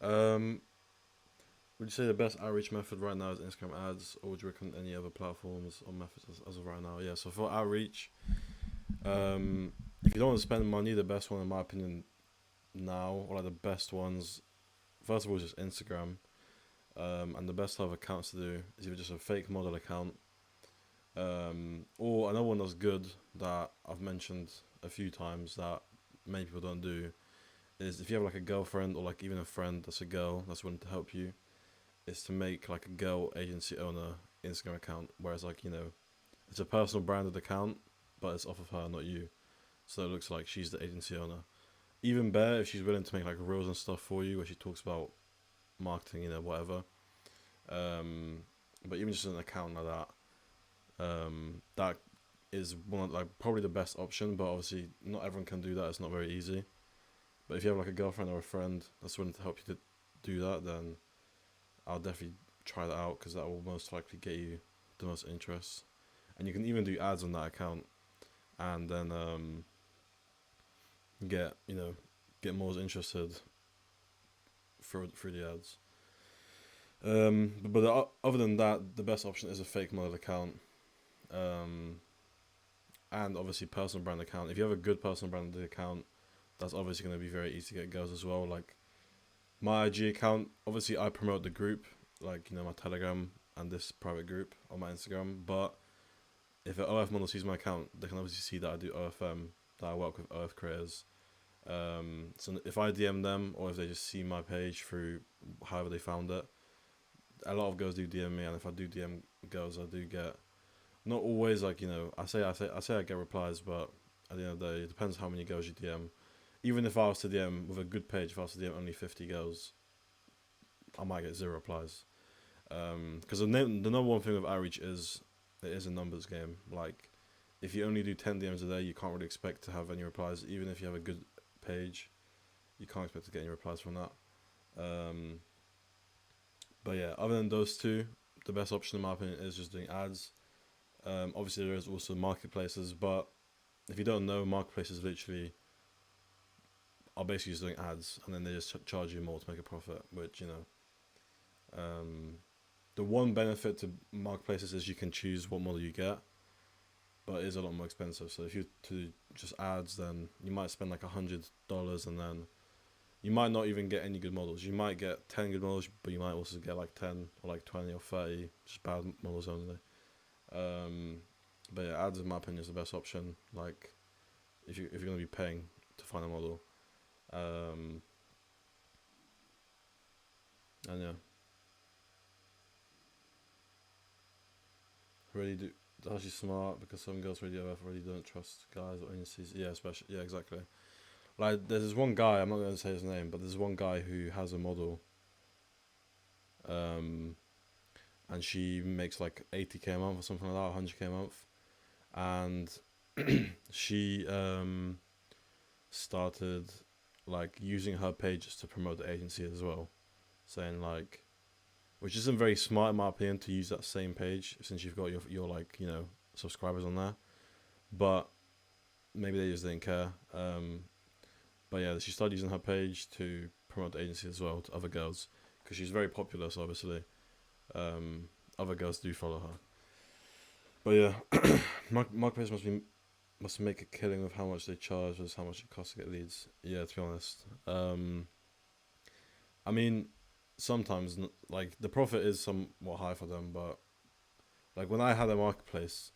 Um, would you say the best outreach method right now is Instagram ads, or would you recommend any other platforms or methods as of right now? Yeah, so for outreach, if you don't want to spend money, the best one in my opinion now, or like the best ones, first of all, is just Instagram. And the best type of accounts to do is either just a fake model account, or another one that's good that I've mentioned a few times that many people don't do is if you have like a girlfriend or like even a friend that's a girl that's willing to help you, is to make like a girl agency owner Instagram account, whereas like it's a personal branded account, but it's off of her, not you. So it looks like she's the agency owner. Even better if she's willing to make like reels and stuff for you, where she talks about marketing, whatever. Um, but even just an account like that is one of, like probably the best option. But obviously, not everyone can do that. It's not very easy. But if you have like a girlfriend or a friend that's willing to help you to do that, then I'll definitely try that out because that will most likely get you the most interest. And you can even do ads on that account, and then get get more interested through the ads. But other than that, the best option is a fake model account, um, and obviously personal brand account. If you have a good personal branded account, that's obviously going to be very easy to get girls as well. Like my IG account, obviously I promote the group, like my Telegram and this private group on my Instagram. But if an OF model sees my account, they can obviously see that I do OFM, that I work with OF creators. So if I DM them or if they just see my page through however they found it, a lot of girls do DM me, and if I do DM girls, I do get not always like I say I get replies, but at the end of the day, it depends how many girls you DM. Even if I was to DM with a good page, if I was to DM only 50 girls, I might get zero replies. Because the number one thing with outreach is it is a numbers game. Like if you only do 10 DMs a day, you can't really expect to have any replies. Even if you have a good page, you can't expect to get any replies from that. Um, but yeah, other than those two, the best option in my opinion is just doing ads. Obviously, there is also marketplaces, but if you don't know, marketplaces literally are basically just doing ads, and then they just charge you more to make a profit. Which um, the one benefit to marketplaces is you can choose what model you get, but it is a lot more expensive. So if you to just ads, then you might spend like $100, and then you might not even get any good models. You might get 10 good models, but you might also get like 10 or like 20 or 30 just bad models only. Um, but yeah, ads in my opinion is the best option. Like if you're gonna be paying to find a model, um, and yeah, really do. That's actually smart because some girls really don't trust guys or agencies. Yeah, especially yeah, exactly. Like there's this one guy, I'm not gonna say his name, but there's one guy who has a model, um, and she makes like 80K a month or something like that, 100K a month, and she started like using her pages to promote the agency as well, saying like, which isn't very smart in my opinion to use that same page since you've got your like subscribers on there, but maybe they just didn't care. But yeah, she started using her page to promote the agency as well to other girls because she's very popular. So obviously, um, other girls do follow her. But yeah, marketplace must make a killing with how much they charge versus how much it costs to get leads. Yeah, to be honest. I mean, sometimes like the profit is somewhat high for them, but like when I had a marketplace,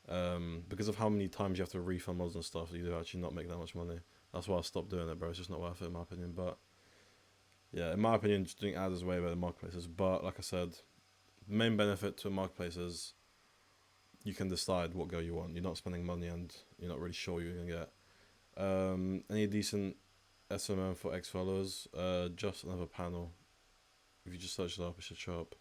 because of how many times you have to refund models and stuff, you do actually not make that much money. That's why I stopped doing it, bro. It's just not worth it in my opinion. But yeah, in my opinion, just doing ads is way better than marketplaces. But like I said, the main benefit to a marketplace is you can decide what girl you want. You're not spending money and you're not really sure you're gonna get. Any decent SMM for X followers? Just another panel. If you just search it up, it should show up.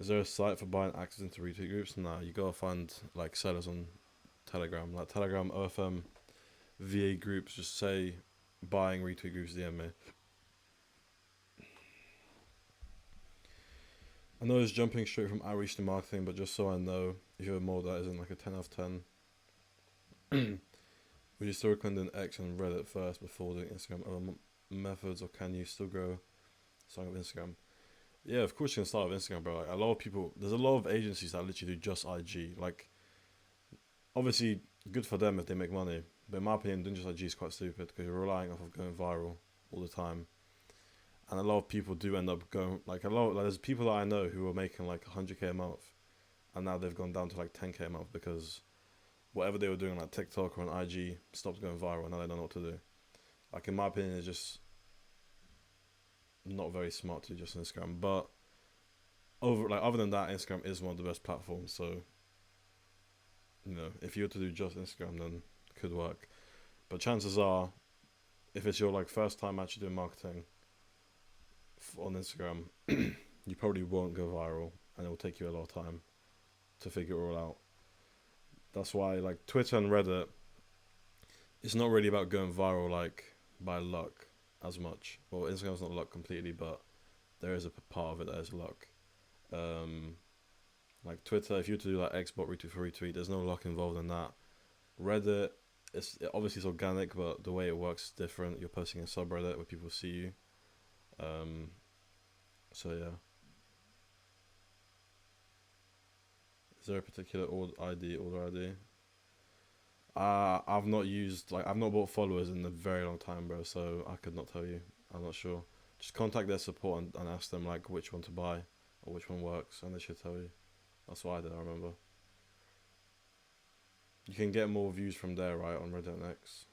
Is there a site for buying access into retweet groups? Nah, you gotta find like sellers on Telegram, like Telegram OFM VA groups. Just say buying retweet groups. DM me. I know it's jumping straight from outreach to marketing, but just so I know, if you have more that isn't like a 10 out of 10, would you still recommend an X and Reddit first before doing Instagram? methods, or can you still grow starting with Instagram? Yeah, of course you can start with Instagram, bro. Like a lot of people, there's a lot of agencies that literally do just IG. Like, obviously, good for them if they make money. But in my opinion, doing just IG is quite stupid because you're relying off of going viral all the time. And a lot of people do end up going, like, there's people that I know who are making like 100K a month. And now they've gone down to like 10K a month because whatever they were doing on like TikTok or on IG stopped going viral and now they don't know what to do. Like, in my opinion, it's just not very smart to do just Instagram. But other than that, Instagram is one of the best platforms. So, if you were to do just Instagram, then it could work. But chances are, if it's your like first time actually doing marketing on Instagram, you probably won't go viral, and it will take you a lot of time to figure it all out. That's why like Twitter and Reddit, it's not really about going viral like by luck as much. Well, Instagram's not luck completely, but there is a part of it that is luck. Um, like Twitter, if you were to do like Xbot retweet for retweet, there's no luck involved in that. Reddit, obviously it's organic, but the way it works is different. You're posting in subreddit where people see you. Um, so yeah. Is there a particular order ID? I've not bought followers in a very long time, bro. So I could not tell you. I'm not sure. Just contact their support and ask them like which one to buy or which one works, and they should tell you. That's what I did. I remember. You can get more views from there, right, on Reddit and X.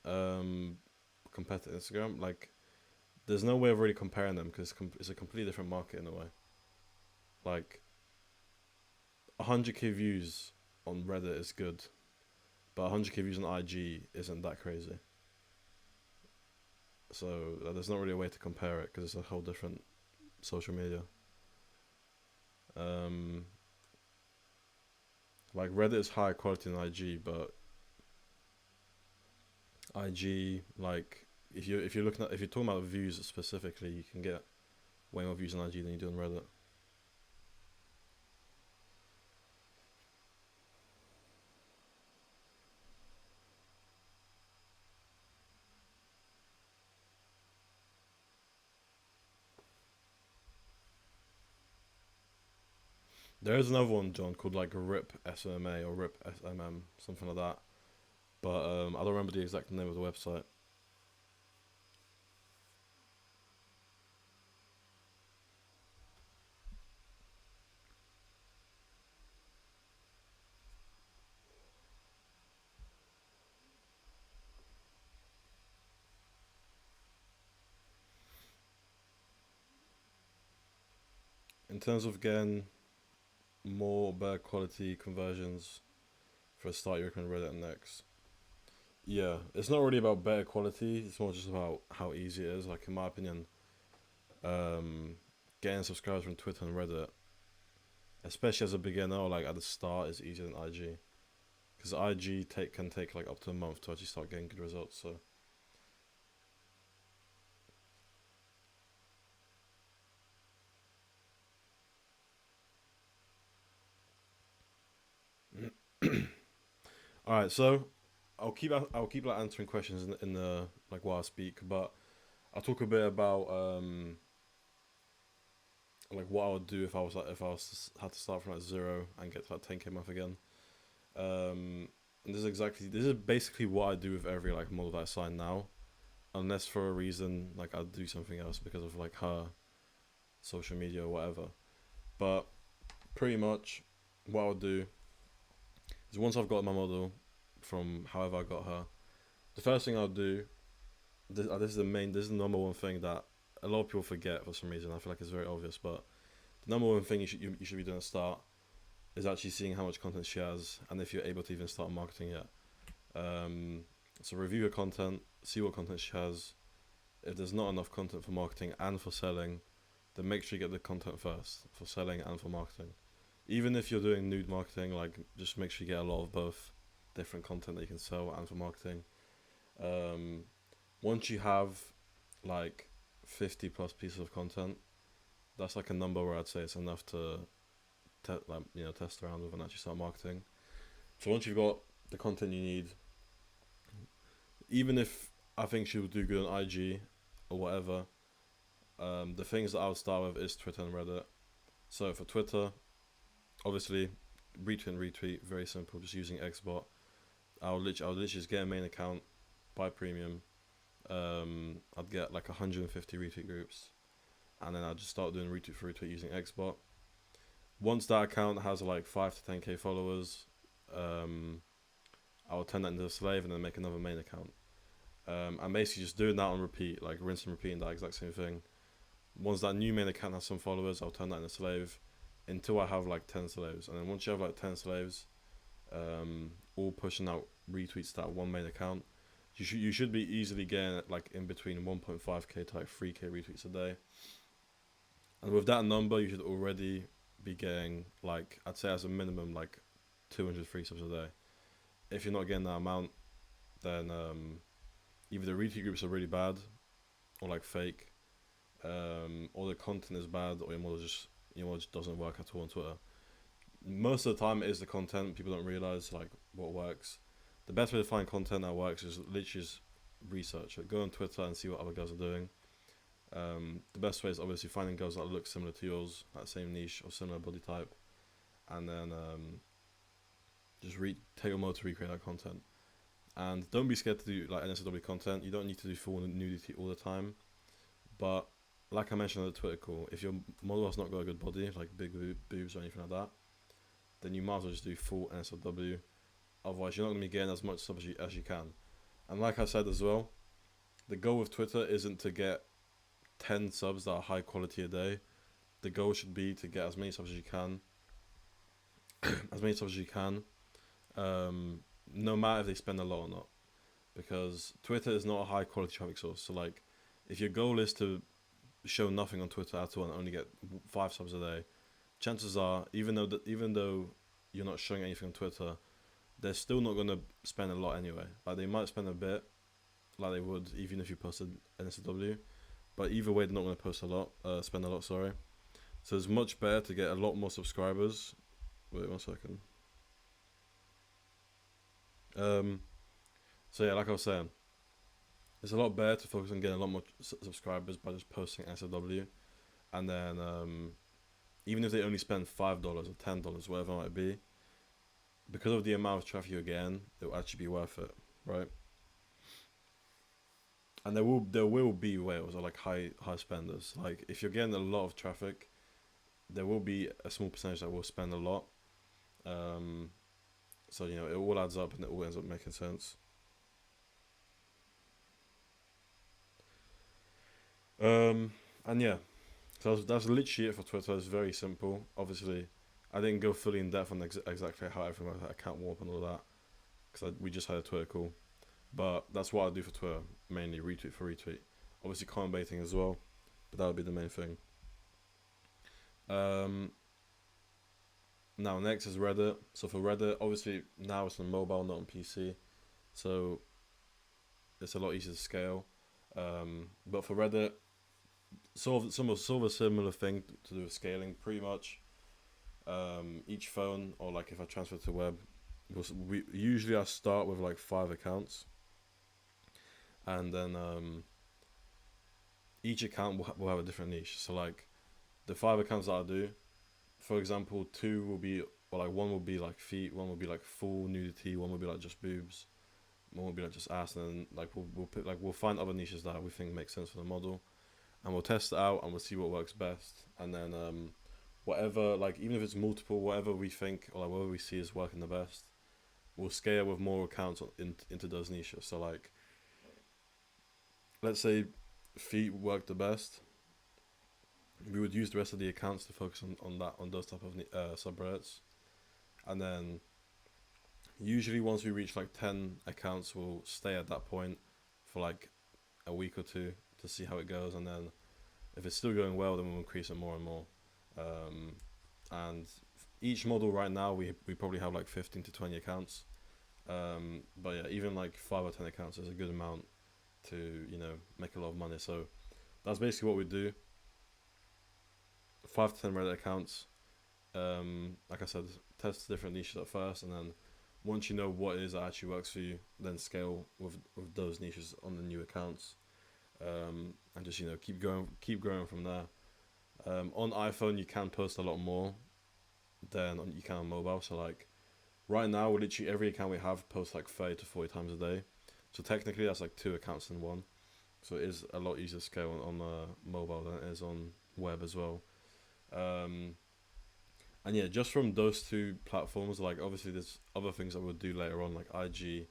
Um, Compared to Instagram, like there's no way of really comparing them because it's a completely different market in a way. Like 100K views on Reddit is good, but 100K views on IG isn't that crazy. So there's not really a way to compare it because it's a whole different social media. Um, like Reddit is higher quality than IG, but IG like if you're talking about views specifically, you can get way more views on IG than you do on Reddit. There is another one, John, called like RIP SMA or RIP SMM, something like that. But I don't remember the exact name of the website. In terms of getting more better quality conversions for a start, you recommend Reddit and Next. Yeah, it's not really about better quality. It's more just about how easy it is. Like in my opinion, um, getting subscribers from Twitter and Reddit, especially as a beginner or like at the start, is easier than IG. Because IG can take like up to a month to actually start getting good results. So all right, so I'll keep like answering questions in the like while I speak, but I'll talk a bit about like what I would do if I was had to start from like zero and get to like 10K a month again. And this is basically what I do with every like model that I sign now, unless for a reason like I'll do something else because of like her social media or whatever. But pretty much what I'll do is once I've got my model from however I got her, the first thing I'll do, this is the number one thing that a lot of people forget for some reason. I feel like it's very obvious, but the number one thing you should be doing at the start is actually seeing how much content she has and if you're able to even start marketing yet. So review her content, see what content she has. If there's not enough content for marketing and for selling, then make sure you get the content first for selling and for marketing. Even if you're doing nude marketing, like just make sure you get a lot of both different content that you can sell and for marketing. Um, Once you have like 50 plus pieces of content, that's like a number where I'd say it's enough to test around with and actually start marketing. So once you've got the content you need, even if I think she will do good on IG or whatever. The things that I would start with is Twitter and Reddit. So for Twitter, obviously, retweet and retweet, very simple, just using Xbot. I'll literally just get a main account, buy premium. I'd get like 150 retweet groups, and then I'd just start doing retweet for retweet using Xbot. Once that account has like 5 to 10k followers, I'll turn that into a slave and then make another main account. I'm basically just doing that on repeat, like rinse and repeating that exact same thing. Once that new main account has some followers, I'll turn that into a slave until I have like 10 slaves. And then once you have like 10 slaves, all pushing out retweets to that one main account, you should be easily getting like in between 1.5k to like 3k retweets a day. And with that number, you should already be getting like, I'd say as a minimum like 200 free subs a day. If you're not getting that amount, then either the retweet groups are really bad or like fake, or the content is bad, or your model just doesn't work at all on Twitter. Most of the time it is the content. People don't realize like what works. The best way to find content that works is literally just research it. Go on Twitter and see what other girls are doing. The best way is obviously finding girls that look similar to yours, that same niche or similar body type, and then just take a moment to recreate that content. And don't be scared to do like NSFW content. You don't need to do full nudity all the time, but like I mentioned on the Twitter call, if your model has not got a good body, like big boobs or anything like that, then you might as well just do full NSFW. Otherwise, you're not going to be getting as much subs as you can. And like I said as well, the goal with Twitter isn't to get 10 subs that are high quality a day. The goal should be to get as many subs as you can. No matter if they spend a lot or not. Because Twitter is not a high quality traffic source. So like, if your goal is to show nothing on Twitter at all and only get 5 subs a day, chances are, even though you're not showing anything on Twitter, they're still not going to spend a lot anyway. Like, they might spend a bit, like they would even if you posted NSFW, but either way they're not going to spend a lot, sorry. So it's much better to get a lot more subscribers. Wait 1 second. So yeah, like I was saying, it's a lot better to focus on getting a lot more subscribers by just posting NSFW, and then even if they only spend $5 or $10, whatever it might be, because of the amount of traffic you're getting, it will actually be worth it, right? And there will be whales or like high spenders. Like, if you're getting a lot of traffic, there will be a small percentage that will spend a lot. So it all adds up and it all ends up making sense. And yeah, so that's literally it for Twitter. It's very simple. Obviously, I didn't go fully in depth on exactly how everything like that account warp and all that, because we just had a Twitter call. But that's what I do for Twitter, mainly retweet for retweet. Obviously comment baiting as well, but that would be the main thing. Now next is Reddit. So for Reddit, obviously now it's on mobile, not on PC, so it's a lot easier to scale. But for Reddit, sort of a similar thing to do with scaling, pretty much. Each phone, or like if I transfer to web, usually I start with like 5 accounts, and then each account will have a different niche. So like the 5 accounts that I do, for example, 2 will be, or like 1 will be like feet, 1 will be like full nudity, 1 will be like just boobs, 1 will be like just ass, and then like we'll find other niches that we think make sense for the model, and we'll test it out and we'll see what works best, and then whatever, like even if it's multiple, whatever we think or like whatever we see is working the best, we'll scale with more accounts into those niches. So like, let's say feet work the best, we would use the rest of the accounts to focus on those type of subreddits, and then usually once we reach like 10 accounts, we'll stay at that point for like a week or 2 to see how it goes, and then if it's still going well, then we'll increase it more and more. And each model right now, we probably have like 15 to 20 accounts, but yeah, even like 5 or 10 accounts is a good amount to make a lot of money. So that's basically what we do. 5 to 10 Reddit accounts. Like I said, test different niches at first, and then once you know what it is that actually works for you, then scale with those niches on the new accounts, and just keep growing from there. On iPhone, you can post a lot more than you can on mobile. So like right now, literally every account we have posts like 30 to 40 times a day. So technically, that's like two accounts in one. So it is a lot easier to scale on mobile than it is on web as well. Um, and yeah, just from those two platforms, like obviously there's other things that we'll do later on, like IG,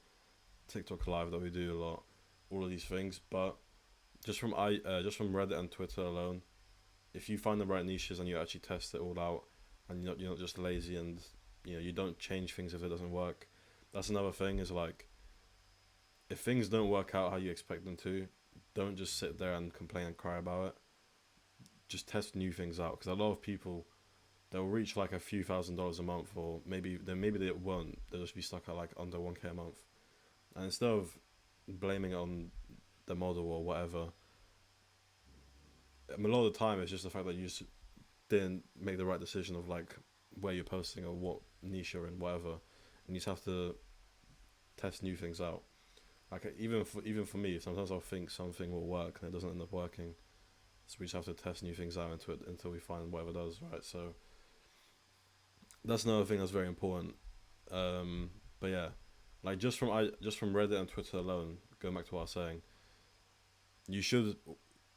TikTok Live that we do a lot, all of these things. But just from Reddit and Twitter alone, if you find the right niches and you actually test it all out, and you're not just lazy and you don't change things if it doesn't work. That's another thing is like if things don't work out how you expect them to, don't just sit there and complain and cry about it. Just test new things out because a lot of people they'll reach like a few $1,000s a month, or maybe they won't. They'll just be stuck at like under 1K a month, and instead of blaming it on the model or whatever, a lot of the time it's just the fact that you just didn't make the right decision of like where you're posting or what niche you're in, whatever, and you just have to test new things out. Like even for me, sometimes I'll think something will work and it doesn't end up working. So we just have to test new things out into it until we find whatever does, right? So that's another thing that's very important. But yeah, like just from Reddit and Twitter alone, going back to what I was saying, you should,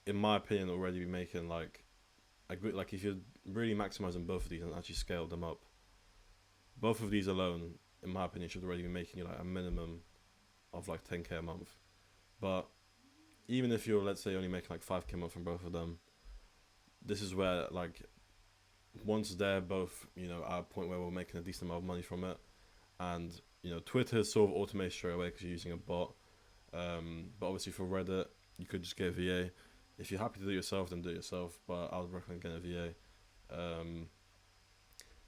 in my opinion, already be making like a good, like if you're really maximizing both of these and actually scale them up, both of these alone, in my opinion, should already be making you like a minimum of like 10K a month. But even if you're, let's say, only making like 5K a month from both of them, this is where like once they're both at a point where we're making a decent amount of money from it, and Twitter is sort of automated straight away because you're using a bot. But obviously for Reddit, you could just get a VA. If you're happy to do it yourself, then do it yourself. But I would recommend getting a VA.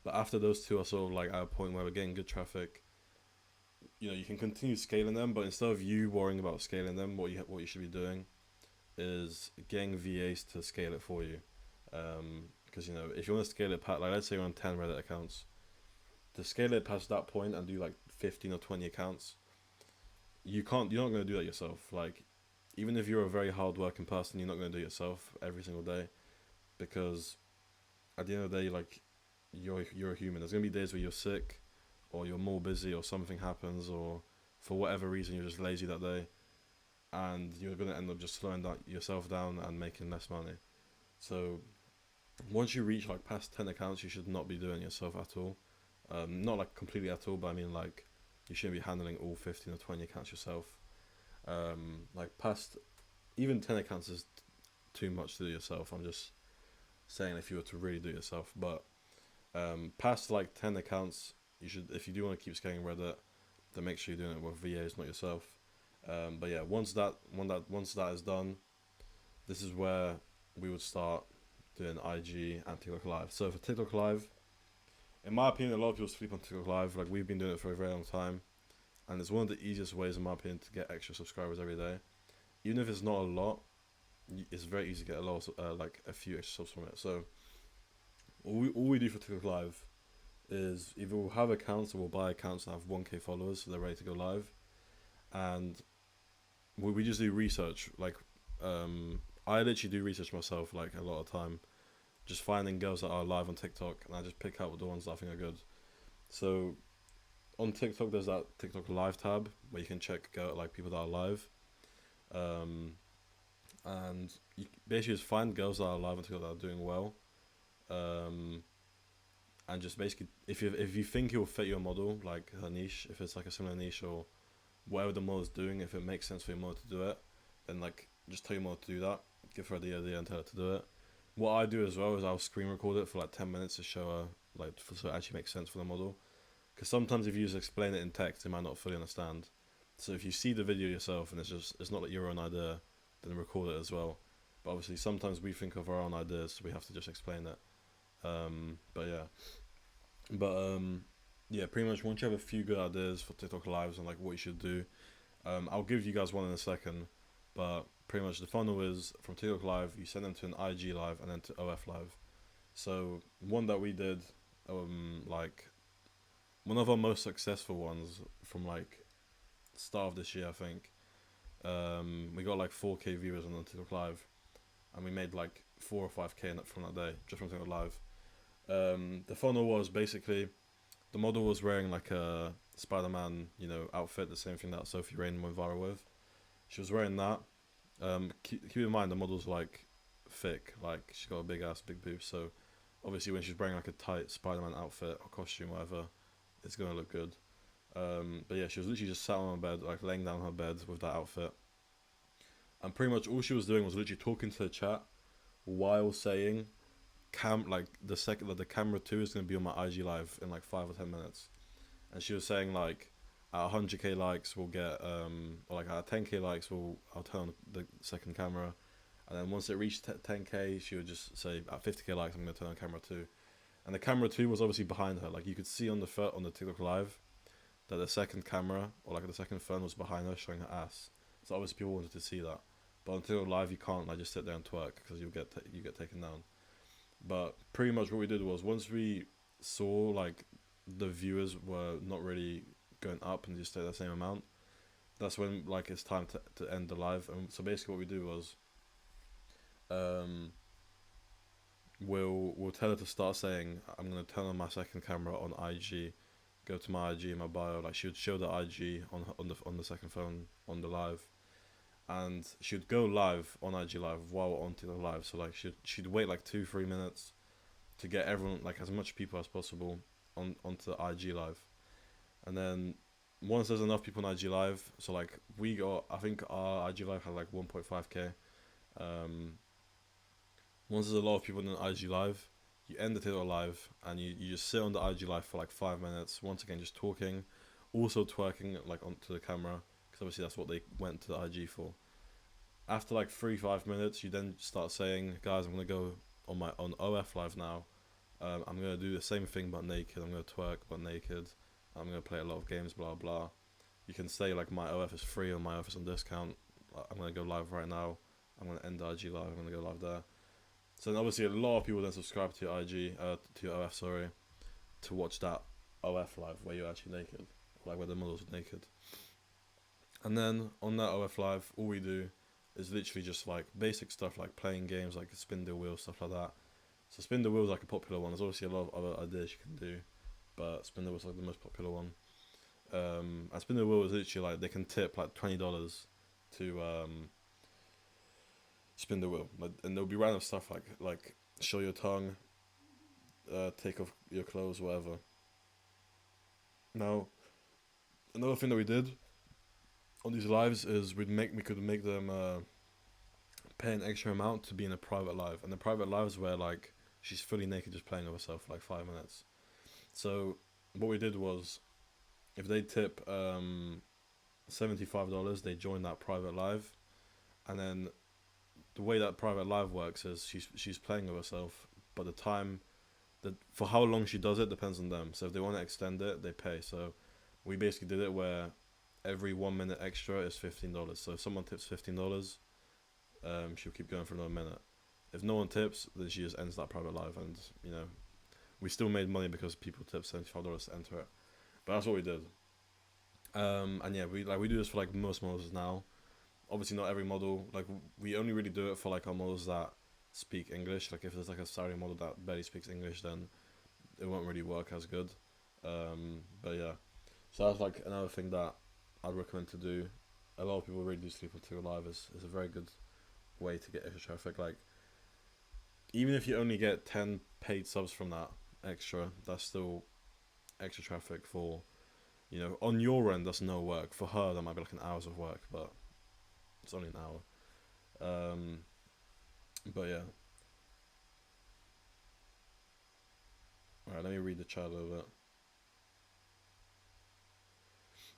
But after those two are sort of like at a point where we're getting good traffic, you can continue scaling them. But instead of you worrying about scaling them, what you should be doing is getting VAs to scale it for you. Because if you want to scale it past, like let's say you're on 10 Reddit accounts, to scale it past that point and do like 15 or 20 accounts, you're not going to do that yourself. Like even if you're a very hard-working person, you're not going to do it yourself every single day, because at the end of the day, like you're a human. There's going to be days where you're sick, or you're more busy, or something happens, or for whatever reason you're just lazy that day, and you're going to end up just slowing yourself down and making less money. So once you reach like past 10 accounts, you should not be doing it yourself at all. Not like completely at all, but I mean like you shouldn't be handling all 15 or 20 accounts yourself. Like past even 10 accounts is too much to do yourself. I'm just saying if you were to really do it yourself, but past like 10 accounts, you should, if you do want to keep scaling Reddit, then make sure you're doing it with VAs, not yourself. But yeah, once that is done, this is where we would start doing IG and TikTok Live. So for TikTok Live, in my opinion, a lot of people sleep on TikTok Live. Like we've been doing it for a very long time, and it's one of the easiest ways, in my opinion, to get extra subscribers every day. Even if it's not a lot, it's very easy to get like a few extra subs from it. So all we do for TikTok Live is either we'll have accounts or we'll buy accounts that have 1K followers, so they're ready to go live, and we just do research. Like I literally do research myself, like a lot of time, just finding girls that are live on TikTok, and I just pick out the ones that I think are good. So on TikTok, there's that TikTok Live tab where you can check like people that are live, and you basically just find girls that are live on TikTok that are doing well, and just basically if you think it will fit your model, like her niche, if it's like a similar niche or whatever the model is doing, if it makes sense for your model to do it, then like just tell your model to do that. Give her the idea and tell her to do it. What I do as well is I'll screen record it for like 10 minutes to show her, like so it actually makes sense for the model. Because sometimes if you just explain it in text, they might not fully understand. So if you see the video yourself and it's not like your own idea, then record it as well. But obviously sometimes we think of our own ideas, so we have to just explain it. Yeah, pretty much once you have a few good ideas for TikTok Lives and like what you should do, I'll give you guys one in a second. But pretty much the funnel is from TikTok Live, you send them to an IG Live and then to OF Live. So one that we did, like one of our most successful ones from like start of this year, I think. We got like 4K viewers on TikTok Live, and we made like 4 or 5K from that day just from TikTok Live. The funnel was basically the model was wearing like a Spider-Man, outfit, the same thing that Sophie Rain went viral with. She was wearing that. Keep in mind the model's like thick, like she's got a big ass, big boobs. So obviously when she's wearing like a tight Spider-Man outfit or costume, whatever, it's gonna look good. But yeah, she was literally just sat on her bed, like laying down on her bed with that outfit, and pretty much all she was doing was literally talking to the chat while saying, like the second that the camera 2 is gonna be on my IG live in like 5 or 10 minutes, and she was saying like at 100k likes we'll get or like at 10k likes I'll turn on the second camera, and then once it reached 10k she would just say at 50k likes I'm gonna turn on camera 2, and the camera 2 was obviously behind her. Like you could see on the TikTok Live that the second camera or like the second phone was behind her showing her ass. So obviously people wanted to see that, but on TikTok Live you can't like just sit there and twerk because you get taken down. But pretty much what we did was once we saw like the viewers were not really going up and just stay the same amount, that's when like it's time to end the live. And so basically what we do was we'll tell her to start saying I'm gonna turn on my second camera on IG, go to my IG in my bio. Like she would show the IG on the second phone on the live, and she'd go live on IG live while on the live. So like she'd wait like 2-3 minutes to get everyone, like as much people as possible onto the IG live, and then once there's enough people on IG live, so like we got, I think our IG live had like 1.5k. Once there's a lot of people in the IG live, you end the TikTok live and you just sit on the IG live for like 5 minutes. Once again, just talking, also twerking like onto the camera because obviously that's what they went to the IG for. After like 3-5 minutes, you then start saying, "Guys, I'm gonna go on OF live now. I'm gonna do the same thing but naked. I'm gonna twerk but naked. I'm gonna play a lot of games, blah blah." You can say like my OF is free or my OF is on discount. I'm gonna go live right now. I'm gonna end the IG live. I'm gonna go live there. So then obviously a lot of people then subscribe to your IG, to your OF, sorry, to watch that OF live where you're actually naked, like where the models are naked. And then on that OF live, all we do is literally just like basic stuff like playing games, like spin the wheel, stuff like that. So spin the wheel is like a popular one. There's obviously a lot of other ideas you can do, but spin the wheel is like the most popular one. And spin the wheel is literally like they can tip like $20 to spin the wheel, and there'll be random stuff like show your tongue, take off your clothes, whatever. Now, another thing that we did on these lives is we could make them pay an extra amount to be in a private live, and the private lives where like she's fully naked just playing with herself for like 5 minutes. So what we did was if they tip $75, they join that private live, and then the way that private live works is she's playing with herself, but the time that for how long she does it depends on them. So if they want to extend it, they pay. So we basically did it where every 1 minute extra is $15. So if someone tips $15, she'll keep going for another minute. If no one tips, then she just ends that private live, and we still made money because people tipped $75 to enter it. But that's what we did. And yeah, we do this for like most models now. Obviously not every model, like we only really do it for like our models that speak English. Like if there's like a Saudi model that barely speaks English, then it won't really work as good. But yeah, so that's like another thing that I'd recommend to do. A lot of people really do sleep on TikTok Live. Is a very good way to get extra traffic. Like even if you only get 10 paid subs from that extra, that's still extra traffic for, on your end that's no work. For her that might be like an hour's of work, but it's only an hour. But yeah. Alright, let me read the chat a little bit.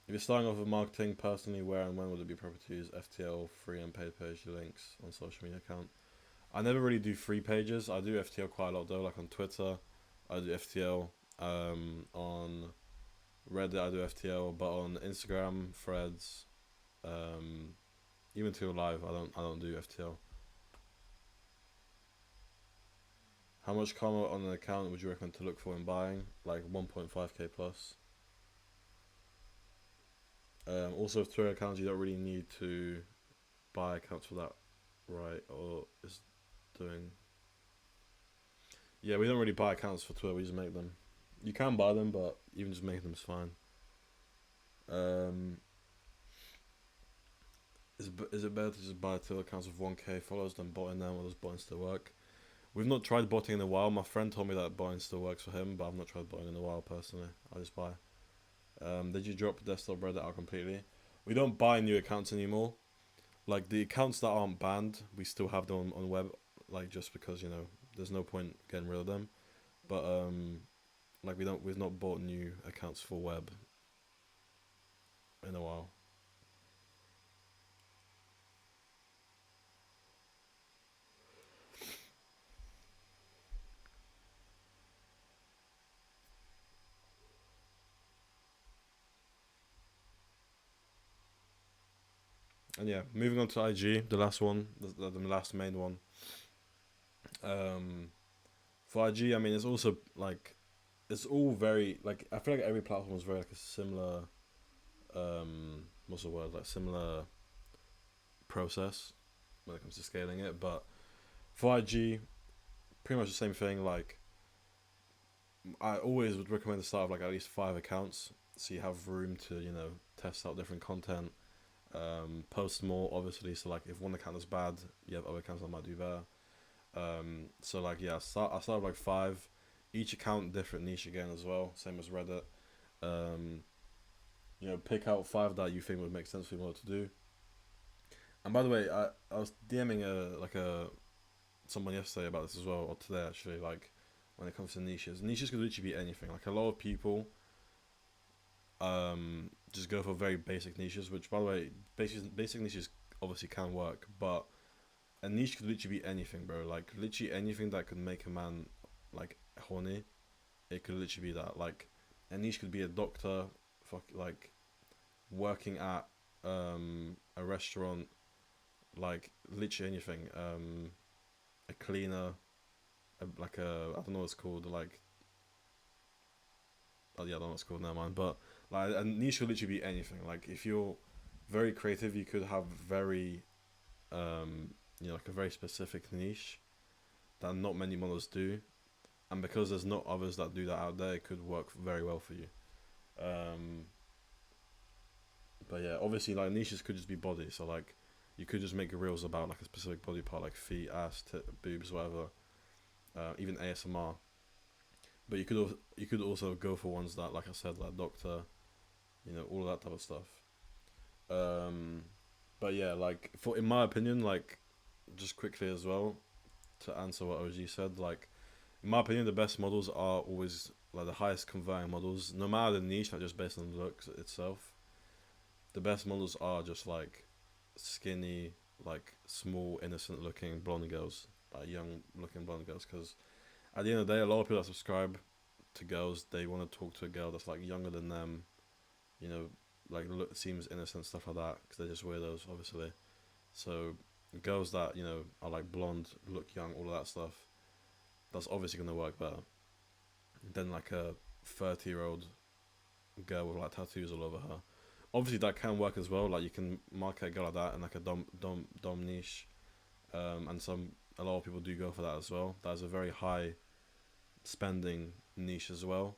If you're starting off with marketing, personally, where and when would it be proper to use FTL, free and paid page links on social media account? I never really do free pages. I do FTL quite a lot though, like on Twitter, I do FTL. On Reddit, I do FTL, but on Instagram, Threads, even to live, I don't do FTL. How much karma on an account would you recommend to look for in buying? Like 1.5k plus. Also, with Twitter accounts, you don't really need to buy accounts for that, right? Or is doing. Yeah, we don't really buy accounts for Twitter. We just make them. You can buy them, but even just making them is fine. Um, is it better to just buy Twitter accounts with 1K followers than botting them, or does botting still work? We've not tried botting in a while. My friend told me that botting still works for him, but I've not tried botting in a while personally. I just buy. Did you drop desktop Reddit out completely? We don't buy new accounts anymore. Like the accounts that aren't banned, we still have them on web. Like just because there's no point getting rid of them. But like we've not bought new accounts for web in a while. And yeah, moving on to IG, the last one, the last main one. Um, for IG, I mean, it's also like it's all very like I feel like every platform is very like a similar what's the word, like similar process when it comes to scaling it. But for IG, pretty much the same thing. Like I always would recommend the start of like at least 5 accounts, so you have room to test out different content. Post more obviously. So like if one account is bad, you have other accounts that might do better. So like yeah, I start with like 5. Each account different niche again as well, same as Reddit. Um, pick out 5 that you think would make sense for you what to do. And by the way, I was DMing a someone yesterday about this as well, or today actually. Like when it comes to niches could literally be anything. Like a lot of people just go for very basic niches, which by the way, basic niches obviously can work, but a niche could literally be anything, bro. Like literally anything that could make a man like horny. It could literally be that. Like a niche could be a doctor, like working at a restaurant, like literally anything. A cleaner, like a I don't know what it's called. Like oh yeah, I don't know what it's called. Never mind. But like a niche could literally be anything. Like if you're very creative, you could have very like a very specific niche that not many models do, and because there's not others that do that out there, it could work very well for you. Um, but yeah, obviously like niches could just be body, so like you could just make reels about like a specific body part, like feet, ass, boobs, whatever. Even ASMR. But you could also go for ones that, like I said, like doctor, all of that type of stuff. Um, but yeah, like for in my opinion, like just quickly as well to answer what OG said, like in my opinion, the best models are always like the highest converting models, no matter the niche, not just based on the looks itself. The best models are just like skinny, like small, innocent looking blonde girls, like young looking blonde girls. Because at the end of the day, a lot of people that subscribe to girls, they want to talk to a girl that's like younger than them, you know, like look seems innocent, stuff like that. Because they're just weirdos, obviously. So girls that are like blonde, look young, all of that stuff. That's obviously gonna work better than like a 30-year-old girl with like tattoos all over her. Obviously, that can work as well. Like you can market a girl like that in like a dom niche, and a lot of people do go for that as well. That's a very high spending niche as well.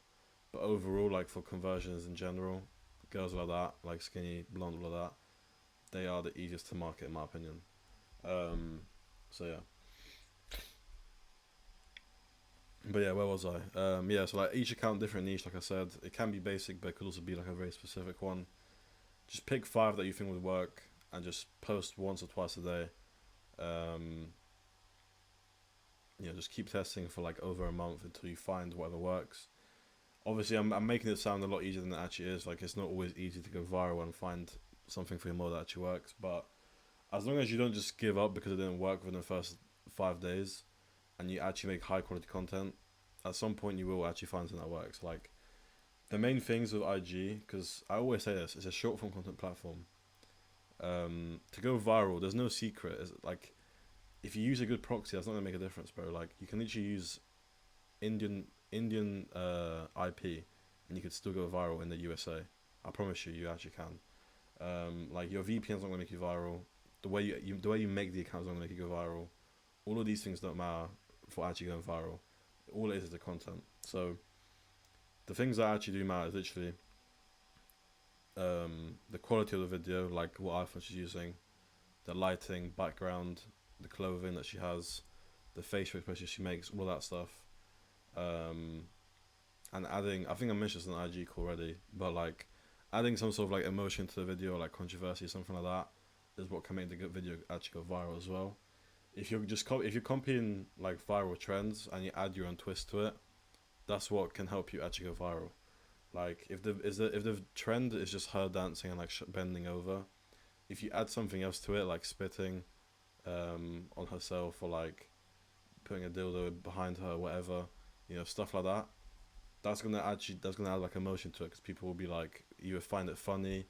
But overall, like for conversions in general, girls like that, like skinny, blonde, all of that, they are the easiest to market in my opinion. Um, so yeah. But yeah, where was I? Yeah, so like each account different niche. Like I said, it can be basic, but it could also be like a very specific one. Just pick 5 that you think would work, and just post once or twice a day. Um, just keep testing for like over a month until you find whatever works. Obviously, I'm making it sound a lot easier than it actually is. Like it's not always easy to go viral and find something for your model that actually works. But as long as you don't just give up because it didn't work within the first 5 days, and you actually make high quality content, at some point you will actually find something that works. Like the main things with IG, because I always say this, it's a short form content platform. To go viral, there's no secret. It's like if you use a good proxy, that's not gonna make a difference, bro. Like you can literally use Indian IP, and you could still go viral in the USA. I promise you, you actually can. Like your VPN's not gonna make you viral. The way you make the account is not gonna make you go viral. All of these things don't matter for actually going viral. All it is the content. So the things that actually do matter is literally the quality of the video, like what iPhone she's using, the lighting, background, the clothing that she has, the facial expressions she makes, all that stuff. And adding, I think I mentioned this on IG already, but like adding some sort of like emotion to the video, like controversy, something like that, is what can make the good video actually go viral as well. If you're just if you're copying like viral trends and you add your own twist to it, that's what can help you actually go viral. Like if the trend is just her dancing and like bending over, if you add something else to it, like spitting on herself, or like putting a dildo behind her, whatever, stuff like that, that's gonna add like emotion to it, because people will be like, either find it funny,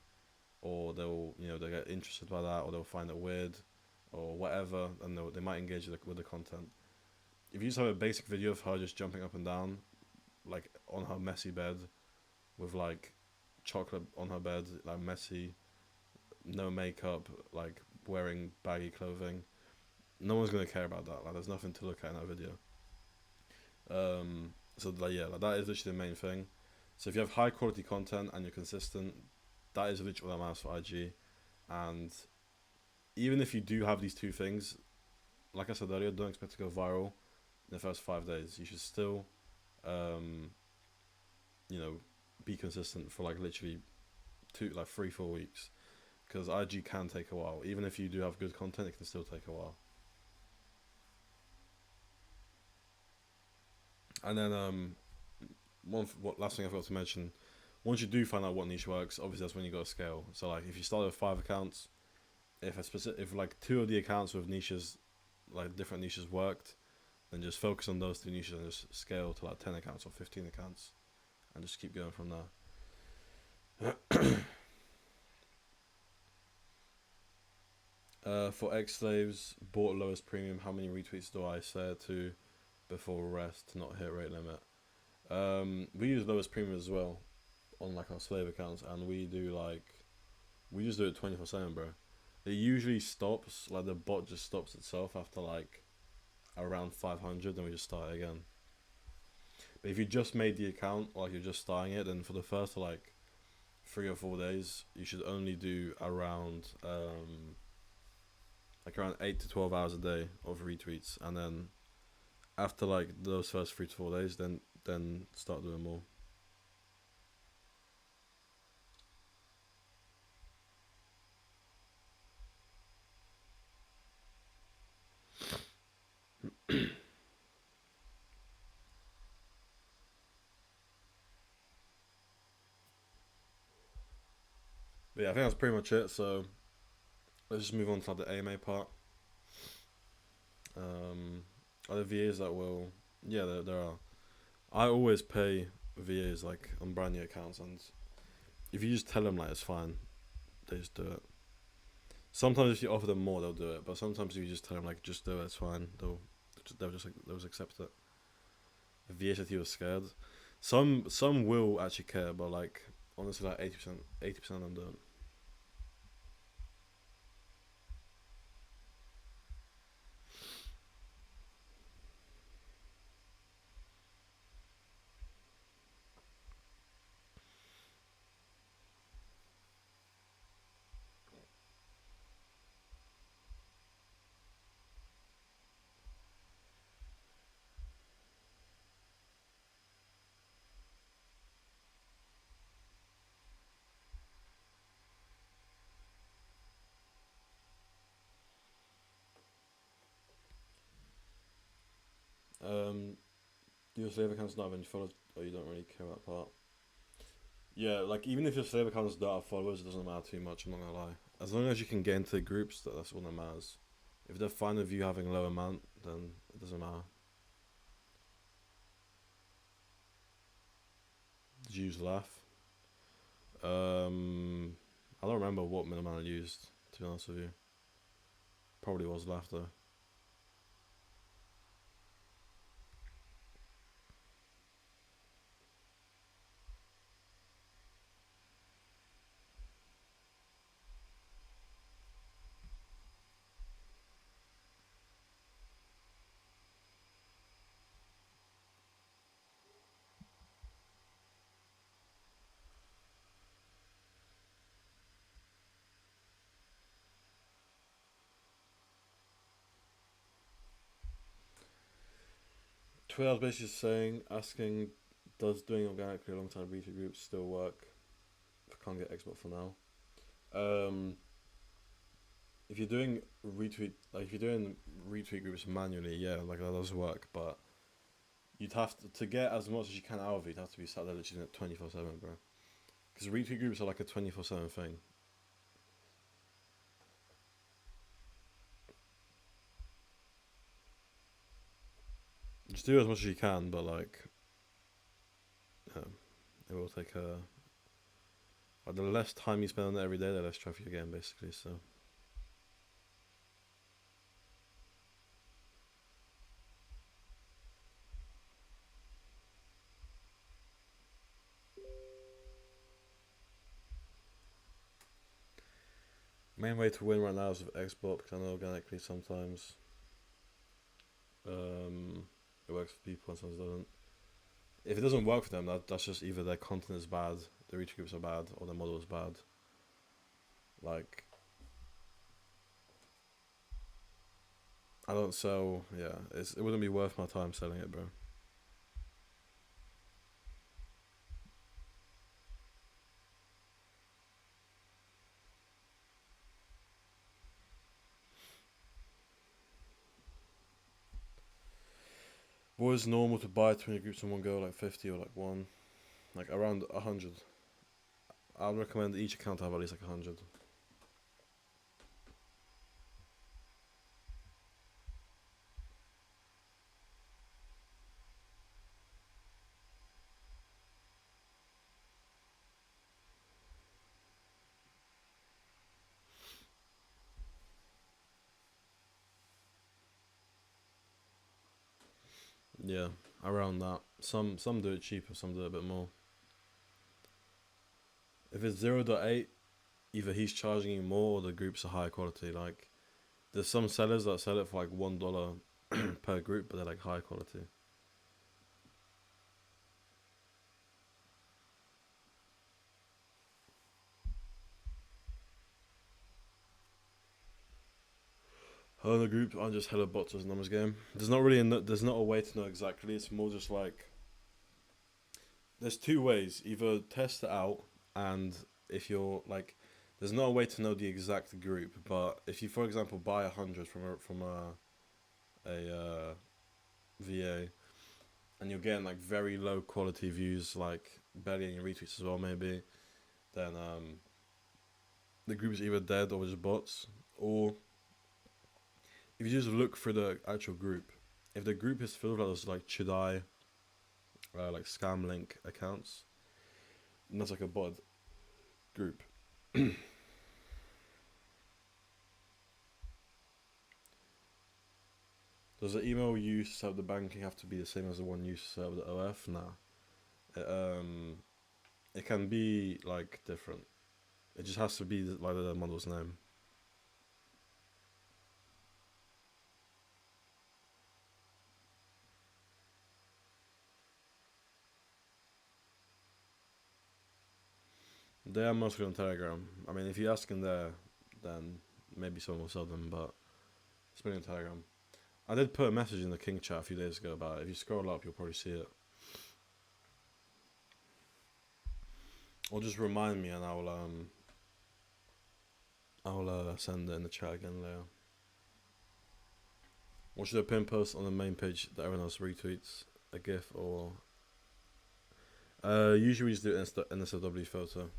or they'll get interested by that, or they'll find it weird, or whatever, and they might engage with the content. If you just have a basic video of her just jumping up and down, like on her messy bed, with like chocolate on her bed, like messy, no makeup, like wearing baggy clothing, no one's gonna care about that. Like, there's nothing to look at in that video. So like, yeah, like that is literally the main thing. So if you have high quality content and you're consistent, that is literally what that matters for IG. And even if you do have these two things, like I said earlier, don't expect to go viral in the first 5 days. You should still, be consistent for like literally 3-4 weeks, because IG can take a while. Even if you do have good content, it can still take a while. And then last thing I forgot to mention, once you do find out what niche works, obviously that's when you got to scale. So like if you start with 5 accounts, if like 2 of the accounts with niches, like different niches, worked, then just focus on those 2 niches and just scale to like 10 accounts or 15 accounts, and just keep going from there. For ex-slaves, bought lowest premium, how many retweets do I say to before rest to not hit rate limit? We use lowest premium as well on like our slave accounts, and we just do it 24/7, bro. It usually stops, like the bot just stops itself after like around 500, then we just start again. But if you just made the account, or like you're just starting it, then for the first like 3 or 4 days, you should only do around 8 to 12 hours a day of retweets, and then after like those first 3 to 4 days, then start doing more. But yeah, I think that's pretty much it. So let's just move on to like, the AMA part. Are there VAs that will? Yeah, there are. I always pay VAs like on brand new accounts, and if you just tell them like it's fine, they just do it. Sometimes if you offer them more, they'll do it. But sometimes if you just tell them like just do it, it's fine, they'll just accept it. If VA said he was scared, some will actually care, but like honestly, like 80% of them don't. Your slave account's not have any followers, or you don't really care about that part. Yeah, like even if your slave accounts don't have followers, it doesn't matter too much. I'm not gonna lie. As long as you can get into groups, that's all that matters. If they're fine with you having a low amount, then it doesn't matter. Did you use laugh? I don't remember what minimum I used, to be honest with you. Probably was laugh though. Twitter was basically saying, asking, does doing organically alongside retweet groups still work? If I can't get export for now. Um, if you're doing if you're doing retweet groups manually, yeah, like that does work, but you'd have to get as much as you can out of it. You'd have to be sat there literally 24/7, bro. Because retweet groups are like a 24/7 thing. Just do as much as you can, but like, yeah, it will take a. Like the less time you spend on it every day, the less traffic you get, basically. So. Main way to win right now is with export because I know organically sometimes um, it works for people and sometimes it doesn't. If it doesn't work for them, that's just either their content is bad, the reach groups are bad, or the model is bad. Like, I don't sell, yeah, it wouldn't be worth my time selling it, bro. What is normal to buy 20 groups in one go, like 50 or like one? Like around 100. I would recommend each account to have at least like 100. Yeah, around that. Some do it cheaper, some do it a bit more. If it's 0.8, either he's charging you more or the groups are higher quality. Like, there's some sellers that sell it for like $1 per group, but they're like high quality. Other groups aren't just hella bots as a numbers game. There's not really there's not a way to know exactly. It's more just like there's two ways. Either test it out, and if you're like, there's no way to know the exact group. But if you, for example, buy 100 from a VA, and you're getting like very low quality views, like barely any retweets as well, maybe, then the group is either dead or just bots. Or if you just look for the actual group, if the group is filled with those like Chudai, like scam link accounts, and that's like a bot group. Does the email you use to set up the banking have to be the same as the one used to set up the OF? Nah. It, it can be like different. It just has to be like the model's name. They are mostly on Telegram. I mean, if you ask in there, then maybe someone will sell them, but it's mainly on Telegram. I did put a message in the King chat a few days ago about it. If you scroll up, you'll probably see it. Or just remind me, and I'll send it in the chat again later. Or should I pin post on the main page that everyone else retweets a GIF or? Usually we just do NSFW photo.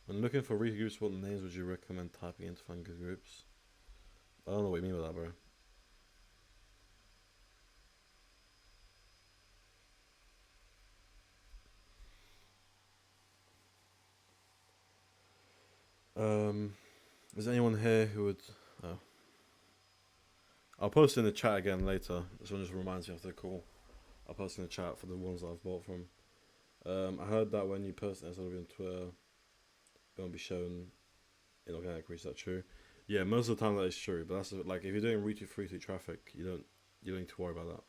When looking for retweet groups, what names would you recommend typing in to find good groups? I don't know what you mean by that, bro. Is anyone here who would? Oh. I'll post in the chat again later. This one just reminds me of the call. I'll post in the chat for the ones that I've bought from. I heard that when you post SLW on Twitter, it won't be shown in organic reach. Is that true? Yeah, most of the time that is true. But that's like if you're doing retweet free tweet traffic, you don't need to worry about that.